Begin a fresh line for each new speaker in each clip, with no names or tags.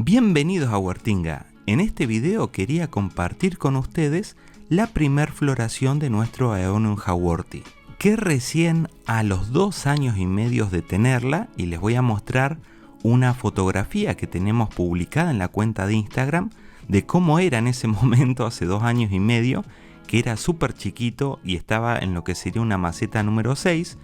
Bienvenidos a Huertinga. En este video quería compartir con ustedes la primer floración de nuestro Aeonium haworthi, que recién a los 2 años y medio de tenerla, y les voy a mostrar una fotografía que tenemos publicada en la cuenta de Instagram de cómo era en ese momento hace 2 años y medio, que era súper chiquito y estaba en lo que sería una maceta número 6,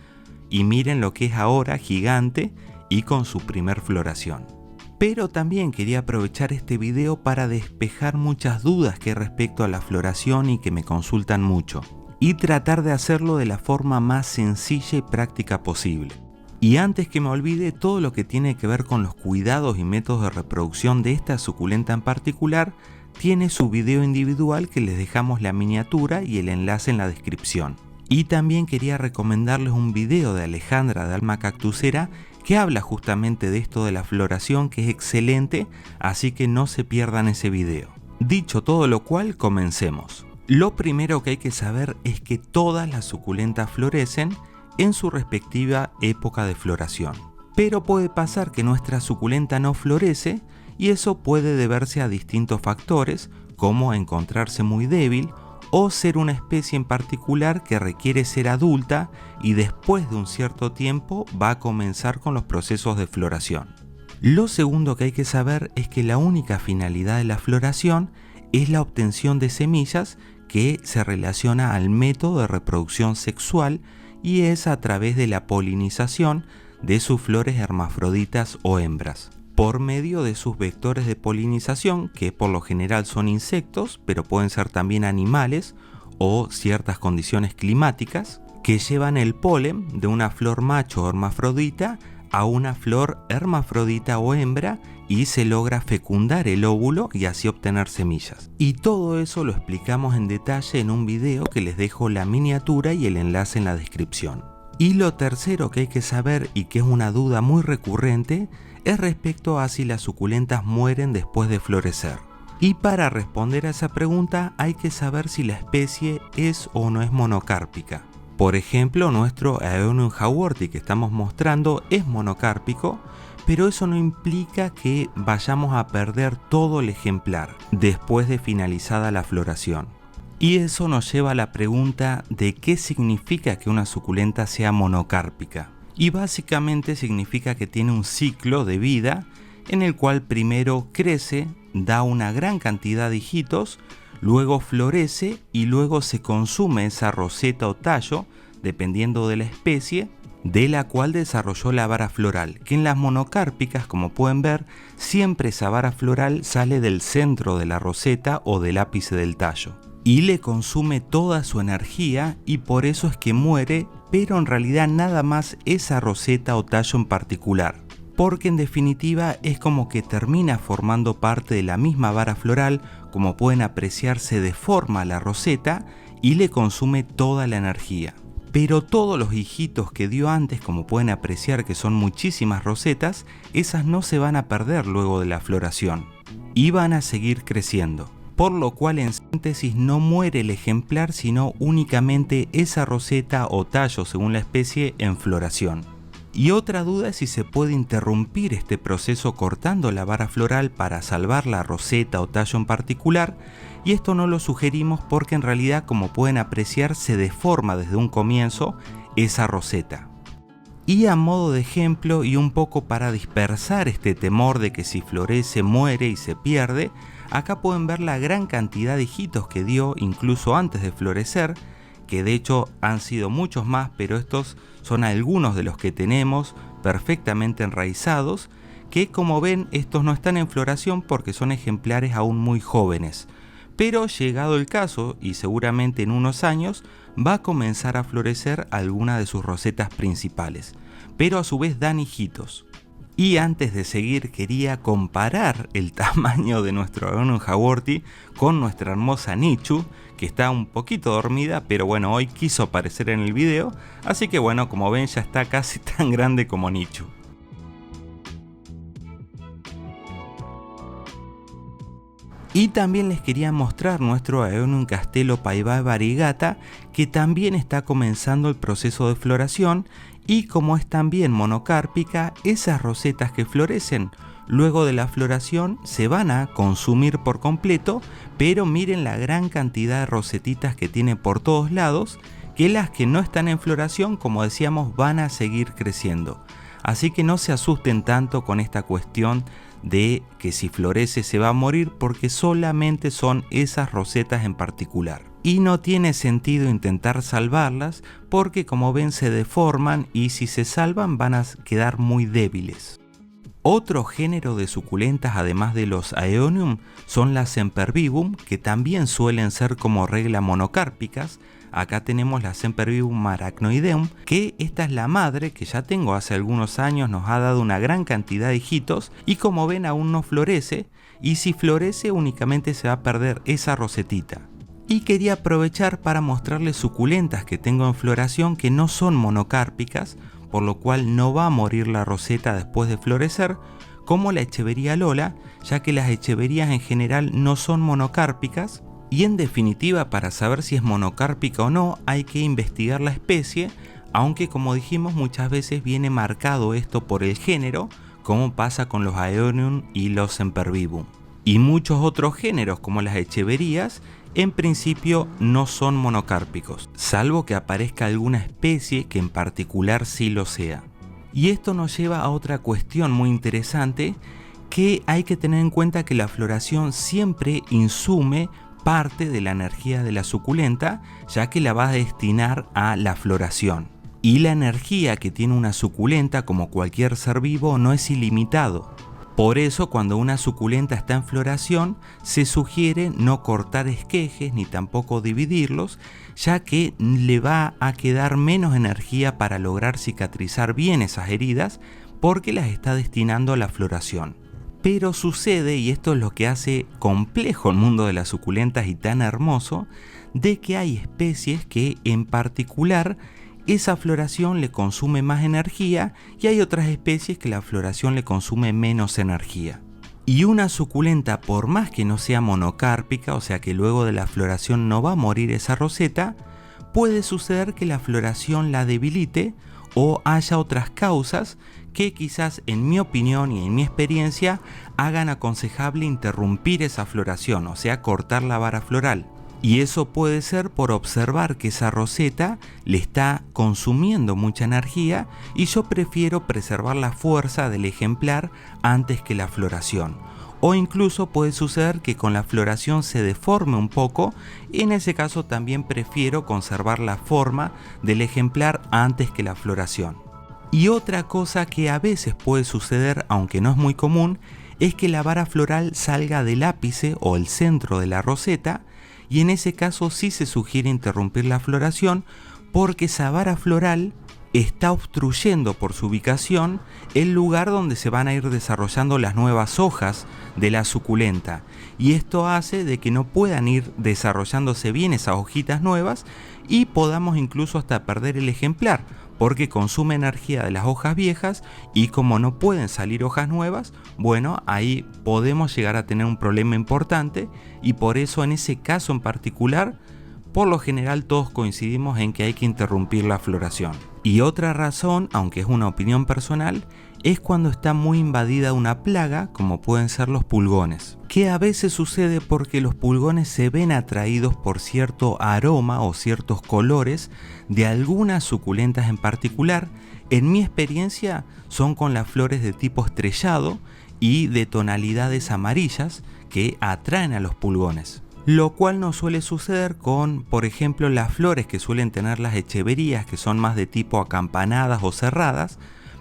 y miren lo que es ahora, gigante y con su primer floración. Pero también quería aprovechar este video para despejar muchas dudas que hay respecto a la floración y que me consultan mucho, y tratar de hacerlo de la forma más sencilla y práctica posible. Y antes que me olvide, todo lo que tiene que ver con los cuidados y métodos de reproducción de esta suculenta en particular tiene su video individual, que les dejamos la miniatura y el enlace en la descripción. Y también quería recomendarles un video de Alejandra de Alma Cactusera que habla justamente de esto de la floración, que es excelente, así que no se pierdan ese video. Dicho todo lo cual, comencemos. Lo primero que hay que saber es que todas las suculentas florecen en su respectiva época de floración. Pero puede pasar que nuestra suculenta no florece, y eso puede deberse a distintos factores, como encontrarse muy débil, o ser una especie en particular que requiere ser adulta y después de un cierto tiempo va a comenzar con los procesos de floración. Lo segundo que hay que saber es que la única finalidad de la floración es la obtención de semillas, que se relaciona al método de reproducción sexual y es a través de la polinización de sus flores hermafroditas o hembras, por medio de sus vectores de polinización, que por lo general son insectos, pero pueden ser también animales o ciertas condiciones climáticas, que llevan el polen de una flor macho o hermafrodita a una flor hermafrodita o hembra, y se logra fecundar el óvulo y así obtener semillas. Y todo eso lo explicamos en detalle en un video que les dejo la miniatura y el enlace en la descripción. Y lo tercero que hay que saber, y que es una duda muy recurrente, es respecto a si las suculentas mueren después de florecer. Y para responder a esa pregunta hay que saber si la especie es o no es monocárpica. Por ejemplo, nuestro Aeonium haworthi que estamos mostrando es monocárpico, pero eso no implica que vayamos a perder todo el ejemplar después de finalizada la floración. Y eso nos lleva a la pregunta de qué significa que una suculenta sea monocárpica. Y básicamente significa que tiene un ciclo de vida en el cual primero crece, da una gran cantidad de hijitos, luego florece y luego se consume esa roseta o tallo, dependiendo de la especie, de la cual desarrolló la vara floral, que en las monocárpicas, como pueden ver, siempre esa vara floral sale del centro de la roseta o del ápice del tallo, y le consume toda su energía, y por eso es que muere, pero en realidad nada más esa roseta o tallo en particular, porque en definitiva es como que termina formando parte de la misma vara floral. Como pueden apreciar, se deforma la roseta y le consume toda la energía. Pero todos los hijitos que dio antes, como pueden apreciar que son muchísimas rosetas, esas no se van a perder luego de la floración y van a seguir creciendo. Por lo cual, en síntesis, no muere el ejemplar, sino únicamente esa roseta o tallo, según la especie, en floración. Y otra duda es si se puede interrumpir este proceso cortando la vara floral para salvar la roseta o tallo en particular, y esto no lo sugerimos porque en realidad, como pueden apreciar, se deforma desde un comienzo esa roseta. Y a modo de ejemplo, y un poco para dispersar este temor de que si florece muere y se pierde, acá pueden ver la gran cantidad de hijitos que dio incluso antes de florecer, que de hecho han sido muchos más, pero estos son algunos de los que tenemos perfectamente enraizados, que como ven, estos no están en floración porque son ejemplares aún muy jóvenes. Pero llegado el caso, y seguramente en unos años, va a comenzar a florecer alguna de sus rosetas principales, pero a su vez dan hijitos. Y antes de seguir, quería comparar el tamaño de nuestro Aeonium haworthi con nuestra hermosa Nichu, que está un poquito dormida, pero bueno, hoy quiso aparecer en el video, así que bueno, como ven, ya está casi tan grande como Nichu. Y también les quería mostrar nuestro Aeonium Castelo Paibae variegata, que también está comenzando el proceso de floración, y como es también monocárpica, esas rosetas que florecen luego de la floración se van a consumir por completo, pero miren la gran cantidad de rosetitas que tiene por todos lados, que las que no están en floración, como decíamos, van a seguir creciendo. Así que no se asusten tanto con esta cuestión de que si florece se va a morir, porque solamente son esas rosetas en particular. Y no tiene sentido intentar salvarlas porque, como ven, se deforman y si se salvan van a quedar muy débiles. Otro género de suculentas, además de los Aeonium, son las Sempervivum, que también suelen ser como regla monocárpicas. Acá tenemos la Sempervivum arachnoideum, que esta es la madre que ya tengo hace algunos años, nos ha dado una gran cantidad de hijitos y como ven aún no florece, y si florece únicamente se va a perder esa rosetita. Y quería aprovechar para mostrarles suculentas que tengo en floración que no son monocárpicas, por lo cual no va a morir la roseta después de florecer, como la Echeveria Lola, ya que las echeverías en general no son monocárpicas. Y en definitiva, para saber si es monocárpica o no, hay que investigar la especie, aunque como dijimos muchas veces viene marcado esto por el género, como pasa con los Aeonium y los Sempervivum. Y muchos otros géneros, como las echeverías, en principio no son monocárpicos, salvo que aparezca alguna especie que en particular sí lo sea. Y esto nos lleva a otra cuestión muy interesante, que hay que tener en cuenta que la floración siempre insume parte de la energía de la suculenta, ya que la va a destinar a la floración. Y la energía que tiene una suculenta, como cualquier ser vivo, no es ilimitado. Por eso, cuando una suculenta está en floración, se sugiere no cortar esquejes ni tampoco dividirlos, ya que le va a quedar menos energía para lograr cicatrizar bien esas heridas, porque las está destinando a la floración. Pero sucede, y esto es lo que hace complejo el mundo de las suculentas y tan hermoso, de que hay especies que en particular esa floración le consume más energía y hay otras especies que la floración le consume menos energía. Y una suculenta, por más que no sea monocárpica, o sea que luego de la floración no va a morir esa roseta, puede suceder que la floración la debilite o haya otras causas que quizás, en mi opinión y en mi experiencia, hagan aconsejable interrumpir esa floración, o sea, cortar la vara floral. Y eso puede ser por observar que esa roseta le está consumiendo mucha energía y yo prefiero preservar la fuerza del ejemplar antes que la floración. O incluso puede suceder que con la floración se deforme un poco, y en ese caso también prefiero conservar la forma del ejemplar antes que la floración. Y otra cosa que a veces puede suceder, aunque no es muy común, es que la vara floral salga del ápice o el centro de la roseta, y en ese caso sí se sugiere interrumpir la floración porque esa vara floral está obstruyendo por su ubicación el lugar donde se van a ir desarrollando las nuevas hojas de la suculenta, y esto hace de que no puedan ir desarrollándose bien esas hojitas nuevas y podamos incluso hasta perder el ejemplar, porque consume energía de las hojas viejas y como no pueden salir hojas nuevas, bueno, ahí podemos llegar a tener un problema importante, y por eso en ese caso en particular, por lo general todos coincidimos en que hay que interrumpir la floración. Y otra razón, aunque es una opinión personal, es cuando está muy invadida una plaga, como pueden ser los pulgones, que a veces sucede porque los pulgones se ven atraídos por cierto aroma o ciertos colores de algunas suculentas en particular. En mi experiencia son con las flores de tipo estrellado y de tonalidades amarillas que atraen a los pulgones. Lo cual no suele suceder con, por ejemplo, las flores que suelen tener las echeverías, que son más de tipo acampanadas o cerradas,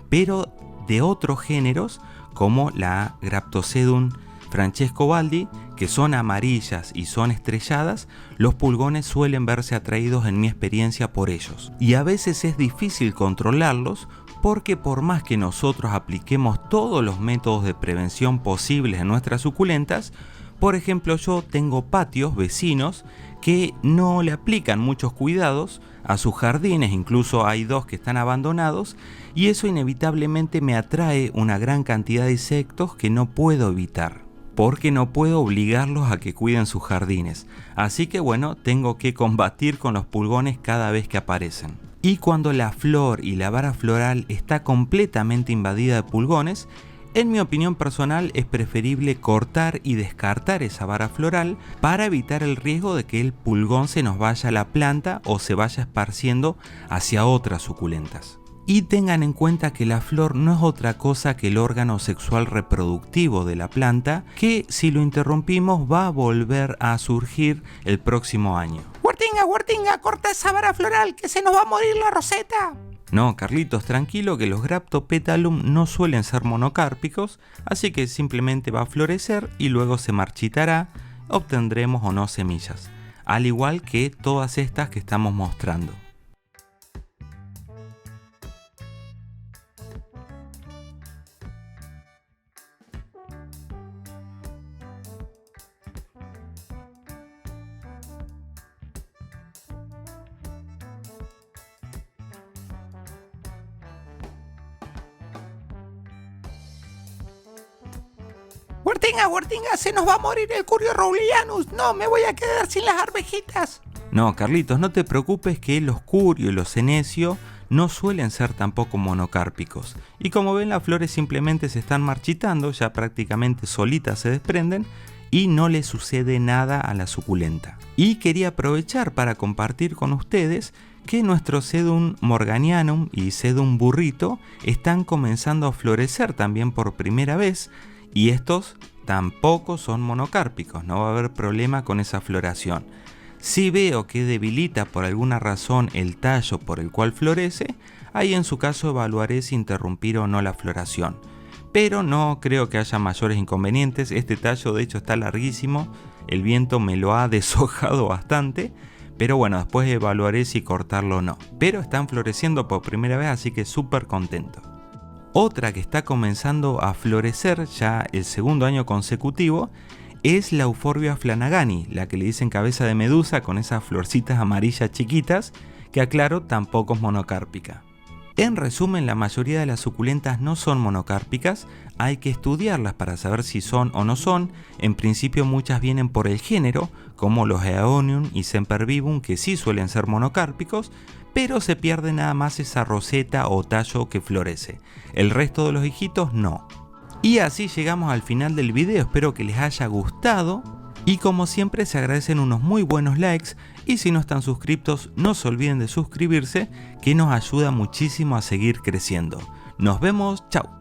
pero de otros géneros como la Graptosedum francescobaldi, que son amarillas y son estrelladas, los pulgones suelen verse atraídos en mi experiencia por ellos. Y a veces es difícil controlarlos porque por más que nosotros apliquemos todos los métodos de prevención posibles en nuestras suculentas, por ejemplo, yo tengo patios vecinos que no le aplican muchos cuidados a sus jardines, incluso hay 2 que están abandonados, y eso inevitablemente me atrae una gran cantidad de insectos que no puedo evitar, porque no puedo obligarlos a que cuiden sus jardines. Así que bueno, tengo que combatir con los pulgones cada vez que aparecen. Y cuando la flor y la vara floral está completamente invadida de pulgones, En mi opinión personal es preferible cortar y descartar esa vara floral para evitar el riesgo de que el pulgón se nos vaya a la planta o se vaya esparciendo hacia otras suculentas. Y tengan en cuenta que la flor no es otra cosa que el órgano sexual reproductivo de la planta, que si lo interrumpimos va a volver a surgir el próximo año.
Huertinga, corta esa vara floral que se nos va a morir la roseta.
No, Carlitos, tranquilo que los Graptopetalum no suelen ser monocárpicos, así que simplemente va a florecer y luego se marchitará, obtendremos o no semillas, al igual que todas estas que estamos mostrando.
Huertinga, se nos va a morir el Curio rowleyanus. No, me voy a quedar sin las arvejitas.
No, Carlitos, no te preocupes que los Curio y los Senecio no suelen ser tampoco monocárpicos. Y como ven, las flores simplemente se están marchitando, ya prácticamente solitas se desprenden y no le sucede nada a la suculenta. Y quería aprovechar para compartir con ustedes que nuestro Sedum morganianum y Sedum burrito están comenzando a florecer también por primera vez, y estos tampoco son monocárpicos, no va a haber problema con esa floración. Si veo que debilita por alguna razón el tallo por el cual florece, ahí en su caso evaluaré si interrumpir o no la floración. Pero no creo que haya mayores inconvenientes, este tallo de hecho está larguísimo, el viento me lo ha deshojado bastante, pero bueno, después evaluaré si cortarlo o no. Pero están floreciendo por primera vez, así que súper contento. Otra que está comenzando a florecer ya el segundo año consecutivo es la Euphorbia flanagani, la que le dicen cabeza de medusa con esas florcitas amarillas chiquitas, que aclaro tampoco es monocárpica. En resumen, la mayoría de las suculentas no son monocárpicas, hay que estudiarlas para saber si son o no son. En principio muchas vienen por el género, como los Aeonium y Sempervivum, que sí suelen ser monocárpicos, pero se pierde nada más esa roseta o tallo que florece. El resto de los hijitos no. Y así llegamos al final del video, espero que les haya gustado. Y como siempre se agradecen unos muy buenos likes, y si no están suscriptos no se olviden de suscribirse, que nos ayuda muchísimo a seguir creciendo. Nos vemos, chao.